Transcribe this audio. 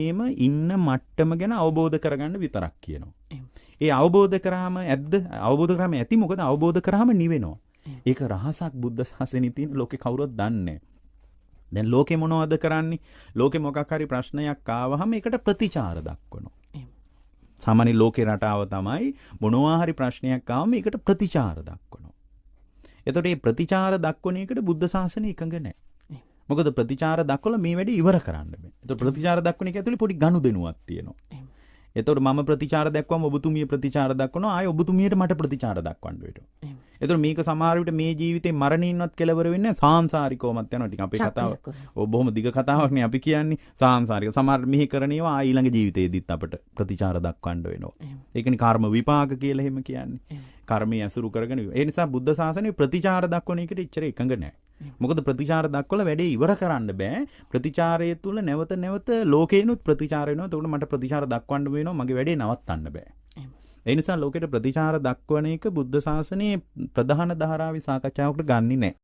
එම ඉන්න මට්ටම ගැන අවබෝධ කරගන්න විතරක් කියනවා. ඒ අවබෝධ කරාම අවබෝධ කරාම ඇති මොකද අවබෝධ කරාම නිවෙනවා. ඒක රහසක් බුද්ධ ශාසනයේ තියෙන ලෝකේ කවුරුවත් දන්නේ නැහැ. දැන් ලෝකේ මොනවද කරන්නේ? ලෝකේ මොකක් හරි ප්‍රශ්නයක් ආවහම ඒකට ප්‍රතිචාර දක්වනවා. සාමාන්‍ය ලෝකේ රටාව තමයි මොනවා හරි ප්‍රශ්නයක් ආවම ඒකට ප්‍රතිචාර දක්වනවා. එතකොට මේ ප්‍රතිචාර දක්වන එකට බුද්ධ ශාසනය එකඟ නැහැ. මොකද ප්‍රතිචාර දක්වලා මේ වැඩේ ඉවර කරන්න බෑ. එතකොට ප්‍රතිචාර දක්වන එක ඇතුලේ පොඩි ගනුදෙනුවක් තියෙනවා. එතකොට මම ප්‍රතිචාර දක්වම ඔබතුමිය ප්‍රතිචාර දක්වනවා. ආයේ ඔබතුමියට මට ප්‍රතිචාර දක්වන්න වෙනවා. එතකොට මේක සමහර විට මේ ජීවිතේ මරණින්වත් කෙලවර වෙන්නේ සාංශාරිකවමත් යනවා. ටික අපේ කතාව. බොහොම දිග කතාවක් නේ අපි කියන්නේ. සාංශාරික. සමහර මෙහි කරන ඒවා ඊළඟ ජීවිතේදීත් අපට ප්‍රතිචාර දක්වන්න වෙනවා. ඒකනේ කර්ම විපාක කියලා එහෙම කියන්නේ. කර්මයේ ඇසුරු කරගෙන. ඒ නිසා බුද්ධ ශාසනයේ ප්‍රතිචාර දක්වන එකට ඉච්චර එකඟ නැහැ. මොකද ප්‍රතිචාර දක්වලා වැඩේ ඉවර කරන්න බෑ. ප්‍රතිචාරය තුල නැවත නැවත ලෝකේනොත් ප්‍රතිචාර වෙනවා. එතකොට මට ප්‍රතිචාර දක්වන්න වෙනවා. මගේ වැඩේ නවත්තන්න බෑ. ඒ නිසා ලෝකෙට ප්‍රතිචාර දක්වන එක බුද්ධ ශාසනයේ ප්‍රධාන ධාරාවේ සාකච්ඡාවකට ගන්නෙ නැහැ.